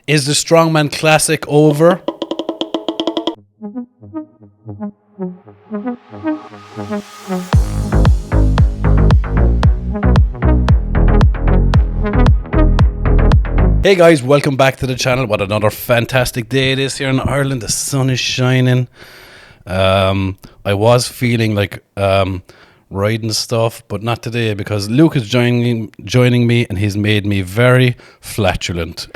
Is the Strongman Classic over? Hey guys, welcome back to the channel. What another fantastic day it is here in Ireland. The sun is shining. I was feeling like riding stuff, but not today because Luke is joining me and he's made me very flatulent.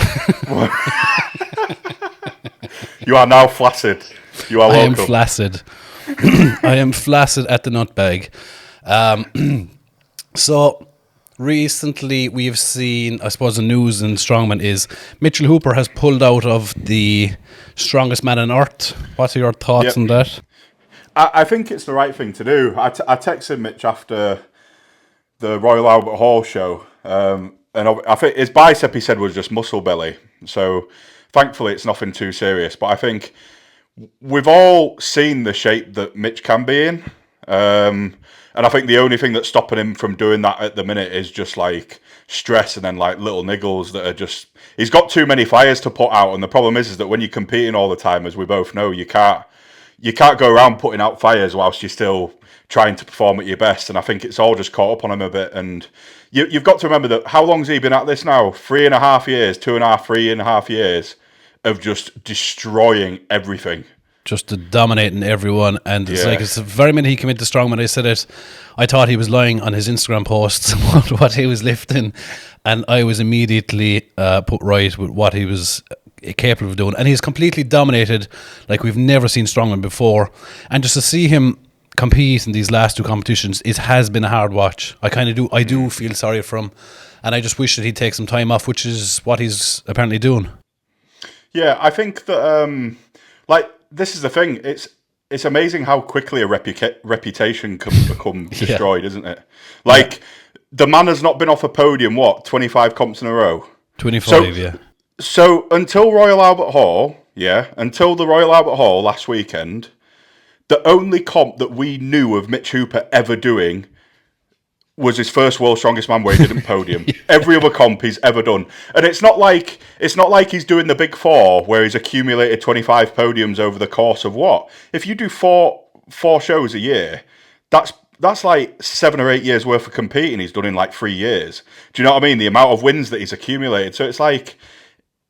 You are now flaccid. You are welcome. I am flaccid. I am flaccid at the nutbag. So recently we've seen, I suppose the news in Strongman is Mitchell Hooper has pulled out of the strongest man on earth. What are your thoughts on that? I think it's the right thing to do. I texted Mitch after the Royal Albert Hall show, and I think his bicep, he said, was just muscle belly. So thankfully it's nothing too serious. But I think we've all seen the shape that Mitch can be in. And I think the only thing that's stopping him from doing that at the minute is just like stress and then like little niggles that are just... He's got too many fires to put out. And the problem is that when you're competing all the time, as we both know, you can't go around putting out fires whilst you're still trying to perform at your best. And I think it's all just caught up on him a bit. And you've got to remember that how long's he been at this now? 3.5 years, 3.5 years of just destroying everything. Just dominating everyone. And it's like, it's the very minute he came into Strongman, I said it, I thought he was lying on his Instagram posts about what he was lifting. And I was immediately put right with what he was capable of doing, and he's completely dominated like we've never seen Strongman before. And just to see him compete in these last two competitions, it has been a hard watch. I do feel sorry for him, and I just wish that he'd take some time off, which is what he's apparently doing. Yeah, I think that like this is the thing. It's amazing how quickly a reputation can become destroyed, isn't it? Like the man has not been off a podium 25 comps in a row. 25, So until the Royal Albert Hall last weekend, the only comp that we knew of Mitch Hooper ever doing was his first World's Strongest Man where he didn't podium. Every other comp he's ever done. And it's not like he's doing the big four where he's accumulated 25 podiums over the course of what? If you do four shows a year, that's like 7 or 8 years worth of competing he's done in like 3 years. Do you know what I mean? The amount of wins that he's accumulated. So it's like...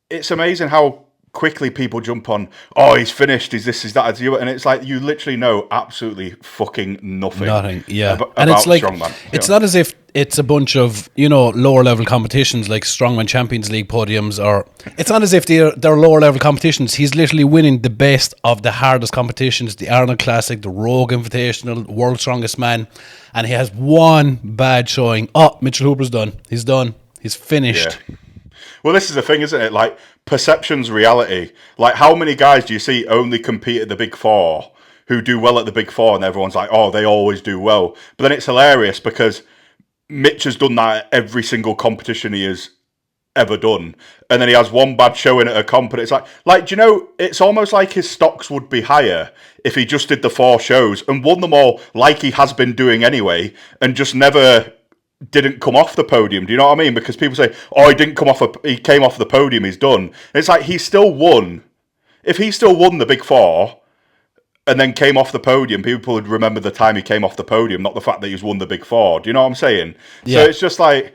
It's amazing how quickly people jump on, oh, he's finished, he's this, he's that, and it's like you literally know absolutely fucking nothing. And it's like, Strongman, it's not as if it's a bunch of, lower level competitions like Strongman Champions League podiums, or it's not as if they're lower level competitions. He's literally winning the best of the hardest competitions, the Arnold Classic, the Rogue Invitational, World's Strongest Man, and he has one bad showing. Oh, Mitchell Hooper's done. He's finished. Yeah. Well, this is the thing, isn't it? Like, perception's reality. Like, how many guys do you see only compete at the Big Four who do well at the Big Four and everyone's like, oh, they always do well. But then it's hilarious because Mitch has done that at every single competition he has ever done. And then he has one bad showing at a comp and it's like, do you know, it's almost like his stocks would be higher if he just did the 4 shows and won them all like he has been doing anyway and just never... didn't come off the podium. Do you know what I mean? Because people say, oh, he came off the podium, he's done. And it's like, he still won. If he still won the Big Four and then came off the podium, people would remember the time he came off the podium, not the fact that he's won the Big Four. Do you know what I'm saying? Yeah. So it's just like,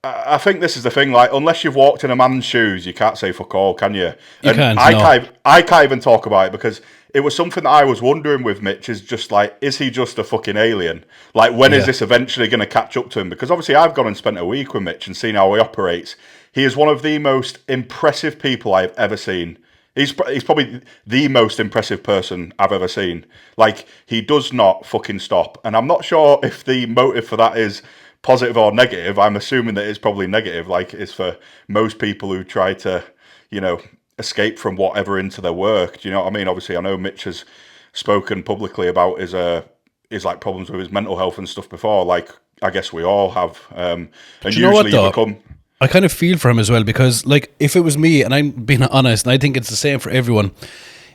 I think this is the thing, like, unless you've walked in a man's shoes, you can't say fuck all, can you? I can't even talk about it because it was something that I was wondering with Mitch is just like, is he just a fucking alien? Like, when is this eventually going to catch up to him? Because obviously I've gone and spent a week with Mitch and seen how he operates. He is one of the most impressive people I've ever seen. He's probably the most impressive person I've ever seen. Like, he does not fucking stop. And I'm not sure if the motive for that is positive or negative. I'm assuming that it's probably negative, like it's for most people who try to, escape from whatever into their work. Do you know what I mean? Obviously, I know Mitch has spoken publicly about his like problems with his mental health and stuff before. Like, I guess we all have. And usually you become... I kind of feel for him as well because, like, if it was me, and I'm being honest, and I think it's the same for everyone,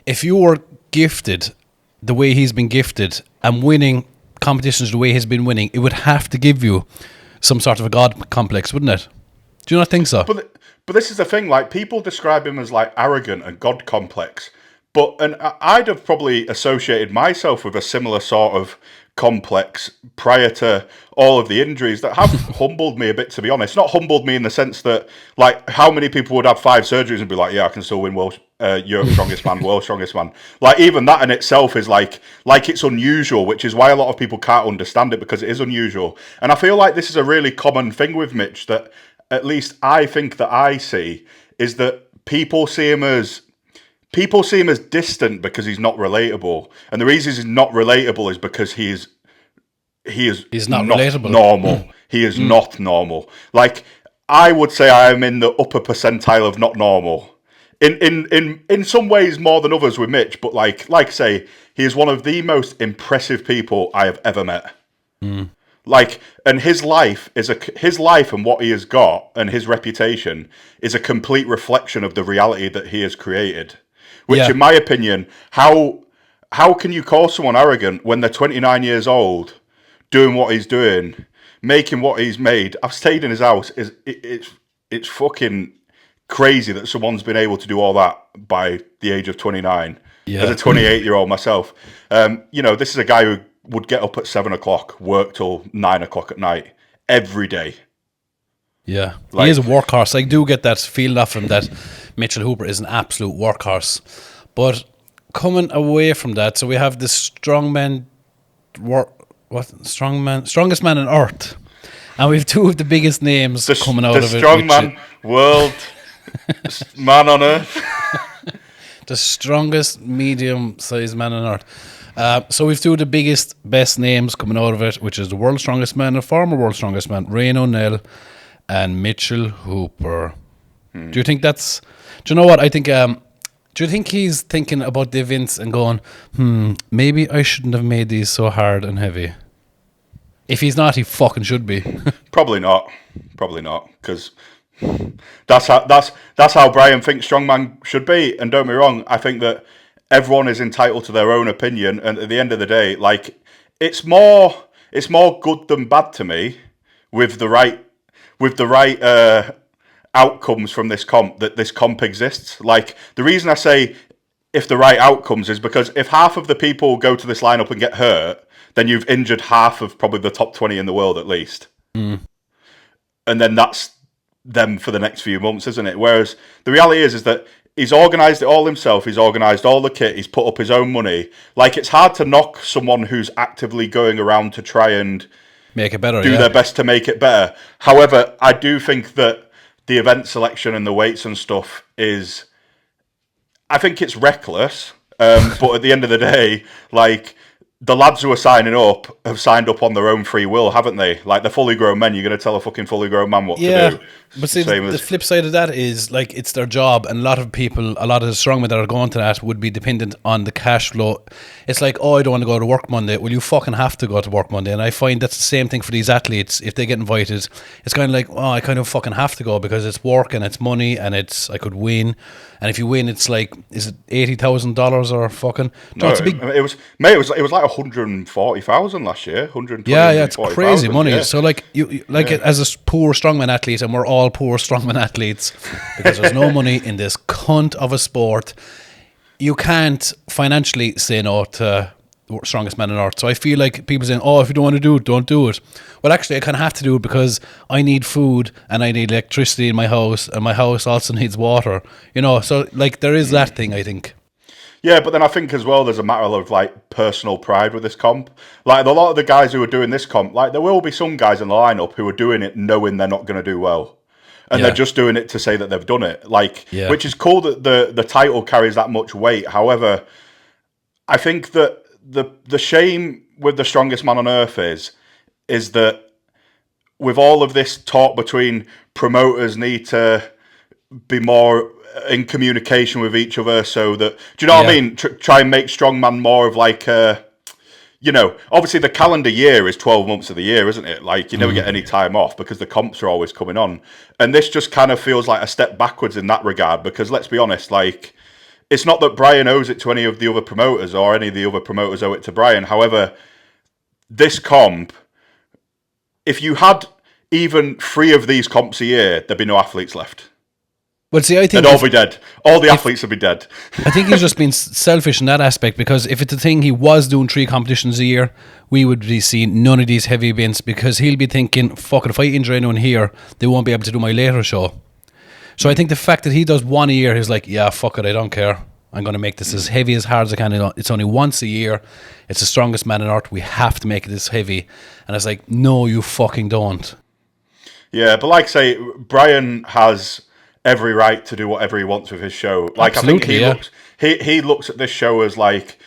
if you were gifted the way he's been gifted and winning competitions the way he's been winning, it would have to give you some sort of a God complex, wouldn't it? Do you not think so? But this is the thing, like, people describe him as, like, arrogant and God complex. And I'd have probably associated myself with a similar sort of complex prior to all of the injuries that have humbled me a bit, to be honest. Not humbled me in the sense that, like, how many people would have 5 surgeries and be like, yeah, I can still win Europe's strongest man, world's strongest man. Like, even that in itself is like it's unusual, which is why a lot of people can't understand it, because it is unusual. And I feel like this is a really common thing with Mitch that, at least I think that I see, is that people see him as distant because he's not relatable. And the reason he's not relatable is because he's not relatable. Normal. He is not normal. Like, I would say I am in the upper percentile of not normal. In some ways more than others with Mitch, but like I say, he is one of the most impressive people I have ever met. Like, and his life and what he has got and his reputation is a complete reflection of the reality that he has created. Which, in my opinion, how can you call someone arrogant when they're 29 years old, doing what he's doing, making what he's made? I've stayed in his house. It's fucking crazy that someone's been able to do all that by the age of 29. As a 28-year-old myself, this is a guy who would get up at 7 o'clock, work till 9 o'clock at night every day. Yeah, he is a workhorse. I do get that feeling off him that Mitchell Hooper is an absolute workhorse. But coming away from that, so we have the strongest man on earth, and we have 2 of the biggest names coming out of it. The strongman, world man on earth. The strongest medium-sized man on earth. So we've 2 of the biggest, best names coming out of it, which is the world's strongest man and former world's strongest man, Ryan O'Neill and Mitchell Hooper. Do you think that's... Do you know what? I think... do you think he's thinking about the events and going, maybe I shouldn't have made these so hard and heavy? If he's not, he fucking should be. Probably not, because that's how Brian thinks strongman should be. And don't be wrong, I think that everyone is entitled to their own opinion, and at the end of the day, like, it's more good than bad to me with the right outcomes from this comp, that this comp exists. Like, the reason I say if the right outcomes is because if half of the people go to this lineup and get hurt, then you've injured half of probably the top 20 in the world at least. And then that's them for the next few months, isn't it? Whereas the reality is that he's organised it all himself. He's organised all the kit. He's put up his own money. Like, it's hard to knock someone who's actively going around to try and make it better, do their best to make it better. However, I do think that the event selection and the weights and stuff is... I think it's reckless, but at the end of the day, like, the lads who are signing up have signed up on their own free will, haven't they? Like, they're fully grown men. You're going to tell a fucking fully grown man what to do. But see, the flip side of that is, like, it's their job, and a lot of the strongmen that are going to that would be dependent on the cash flow. It's like, oh, I don't want to go to work Monday. Well, you fucking have to go to work Monday. And I find that's the same thing for these athletes. If they get invited, it's kind of like, oh, I kind of fucking have to go because it's work and it's money and I could win. And if you win, it's like, is it $80,000 or fucking? No, it's a big. It was like 140,000 last year. 120. Yeah, it's crazy money. Yeah. So like as a poor strongman athlete, and we're all poor strongman athletes because there's no money in this cunt of a sport. You can't financially say no to strongest man on earth. So I feel like people saying, oh, if you don't want to do it, don't do it. Well, actually, I kind of have to do it because I need food and I need electricity in my house, and my house also needs water. So like there is that thing, I think. Yeah, but then I think as well there's a matter of like personal pride with this comp. Like, a lot of the guys who are doing this comp, like, there will be some guys in the lineup who are doing it knowing they're not going to do well. And they're just doing it to say that they've done it. Like, which is cool that the title carries that much weight. However, I think that the shame with the strongest man on earth is that with all of this talk between promoters need to be more in communication with each other, so that, do you know what I mean? Try and make strongman more of like obviously the calendar year is 12 months of the year, isn't it? Like, you never get any time off because the comps are always coming on. And this just kind of feels like a step backwards in that regard, because let's be honest, like, it's not that Brian owes it to any of the other promoters or any of the other promoters owe it to Brian. However, this comp, if you had even 3 of these comps a year, there'd be no athletes left. Well, see, I think they'd all be dead. All the athletes would be dead. I think he's just been selfish in that aspect, because if it's a thing he was doing 3 competitions a year, we would be seeing none of these heavy events, because he'll be thinking, fuck it, if I injure anyone here, they won't be able to do my later show. So I think the fact that he does 1 a year, he's like, yeah, fuck it, I don't care. I'm going to make this as heavy, as hard as I can. It's only once a year. It's the strongest man on earth. We have to make it this heavy. And it's like, no, you fucking don't. Yeah, but like I say, Brian has every right to do whatever he wants with his show. Like, Absolutely, I think he looks at this show as like,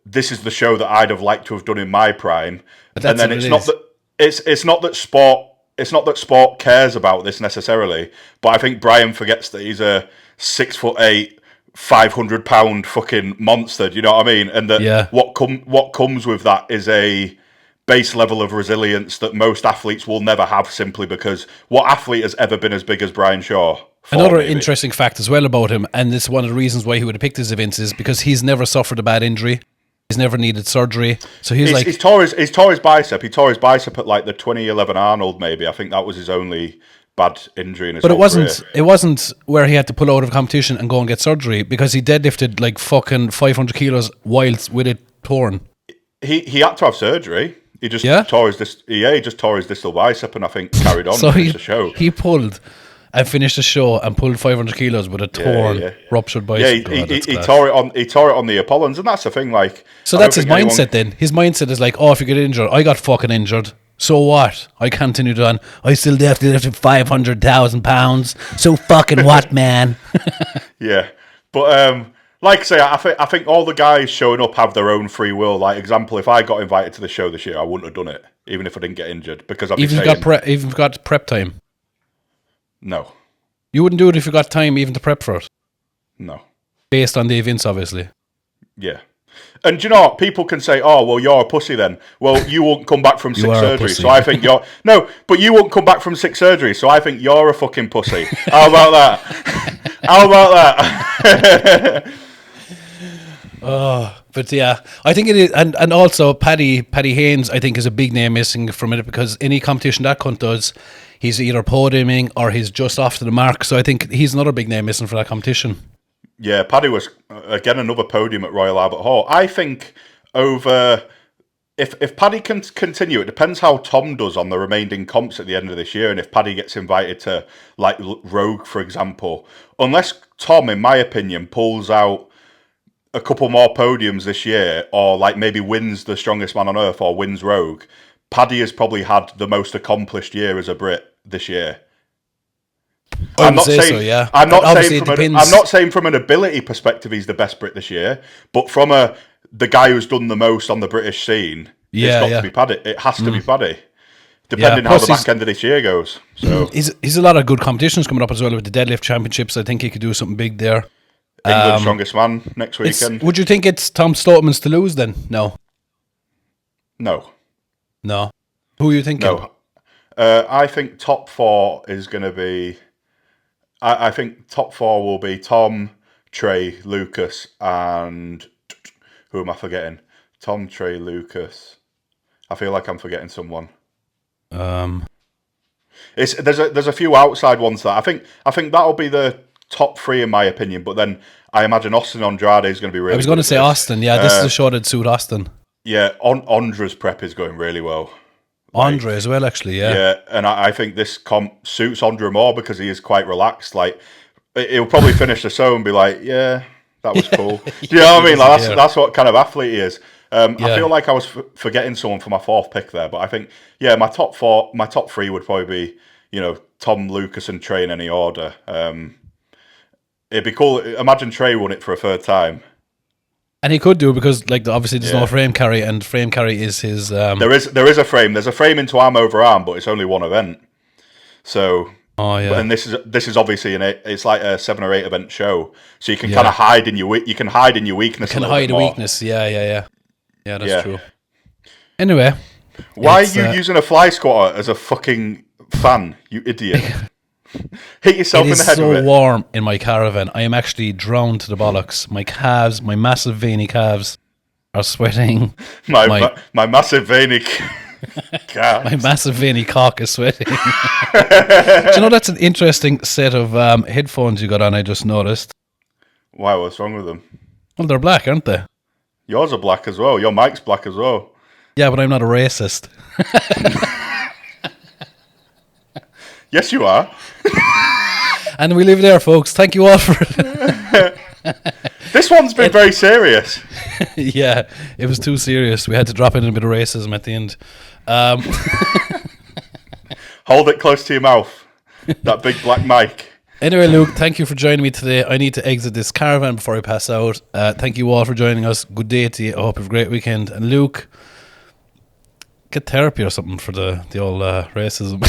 this is the show that I'd have liked to have done in my prime. And then it's not that sport cares about this necessarily, but I think Brian forgets that he's a 6'8", 500-pound fucking monster. Do you know what I mean? And that what comes with that is a base level of resilience that most athletes will never have, simply because what athlete has ever been as big as Brian Shaw? Another interesting fact as well about him, and it's one of the reasons why he would have picked his events, is because he's never suffered a bad injury. He's never needed surgery. So he tore his bicep. He tore his bicep at like the 2011 Arnold, maybe. I think that was his only bad injury in his whole career. It wasn't where he had to pull out of competition and go and get surgery, because he deadlifted like fucking 500 kilos whilst with it torn. He had to have surgery. He just tore his distal bicep, and I think carried on so the show. He pulled and finished the show and pulled 500 kilos with a torn, ruptured bicep. Yeah, he tore it on. He tore it on the Apollons, and that's the thing. Like, so that's his mindset. Then his mindset is like, oh, if you get injured, I got fucking injured. So what? I continued on. I still have to lift 500,000 pounds. So fucking what, man? Yeah, but like I say, I think all the guys showing up have their own free will. Like, example, if I got invited to the show this year, I wouldn't have done it, even if I didn't get injured, because I've even got prep time. No. You wouldn't do it if you got time even to prep for it? No. Based on the events, obviously. Yeah. And do you know what? People can say, oh, well, you're a pussy then. Well, you won't come back from 6 surgeries, so I think you're... No, but you won't come back from 6 surgeries, so I think you're a fucking pussy. How about that? How about that? But yeah, I think it is, and also Paddy Haynes, I think, is a big name missing from it, because any competition that cunt does, he's either podiuming or he's just off to the mark. So I think he's another big name missing for that competition. Yeah, Paddy was again another podium at Royal Albert Hall. I think over if Paddy can continue, it depends how Tom does on the remaining comps at the end of this year, and if Paddy gets invited to like Rogue, for example. Unless Tom, in my opinion, pulls out a couple more podiums this year, or like maybe wins the Strongest Man on Earth or wins Rogue, Paddy has probably had the most accomplished year as a Brit this year. I'm not saying from an ability perspective he's the best Brit this year, but from the guy who's done the most on the British scene, it's got to be Paddy. It has to be Paddy, depending how the back end of this year goes. So he's a lot of good competitions coming up as well with the deadlift championships. I think he could do something big there. England Strongest Man next weekend. Would you think it's Tom Stoteman's to lose then? No. Who are you thinking? No. I think top 4 is going to be... I think top 4 will be Tom, Trey, Lucas, and... Who am I forgetting? Tom, Trey, Lucas. I feel like I'm forgetting someone. There's a few outside ones that I think that'll be the top 3 in my opinion, but then I imagine Austin Andrade is going to be really good. I was going to say Austin, this is a show that suit Austin. Yeah, Andra's prep is going really well. Andre as well, actually, yeah. Yeah, and I think this comp suits Andre more because he is quite relaxed. Like, he'll probably finish the show and be like, yeah, that was cool. Do you know what I mean? Like, that's what kind of athlete he is. I feel like I was forgetting someone for my 4th pick there, but I think, my top 3 would probably be, Tom, Lucas, and Trey in any order. It'd be cool. Imagine Trey won it for a 3rd time. And he could do, because like obviously there's no frame carry, and frame carry is his... There is a frame. There's a frame into arm over arm, but it's only one event. So... Oh yeah. And this is obviously it's like a 7 or 8 event show, so you can kind of hide in your weakness. You can hide a weakness. Yeah, that's true. Anyway, why are you using a fly squatter as a fucking fan? You idiot! Hit yourself in the head with it. It is so warm in my caravan. I am actually drowned to the bollocks. My calves, my massive veiny calves, are sweating. My massive veiny. God. My massive veiny cock is sweating. Do you know that's an interesting set of headphones you got on? I just noticed. Why? What's wrong with them? Well, they're black, aren't they? Yours are black as well. Your mic's black as well. Yeah, but I'm not a racist. Yes, you are. And we leave it there, folks. Thank you all for This one's been very serious. Yeah, it was too serious. We had to drop in a bit of racism at the end. Hold it close to your mouth. That big black mic. Anyway, Luke, thank you for joining me today. I need to exit this caravan before I pass out. Thank you all for joining us. Good day to you. I hope you have a great weekend. And Luke, get therapy or something for the old racism.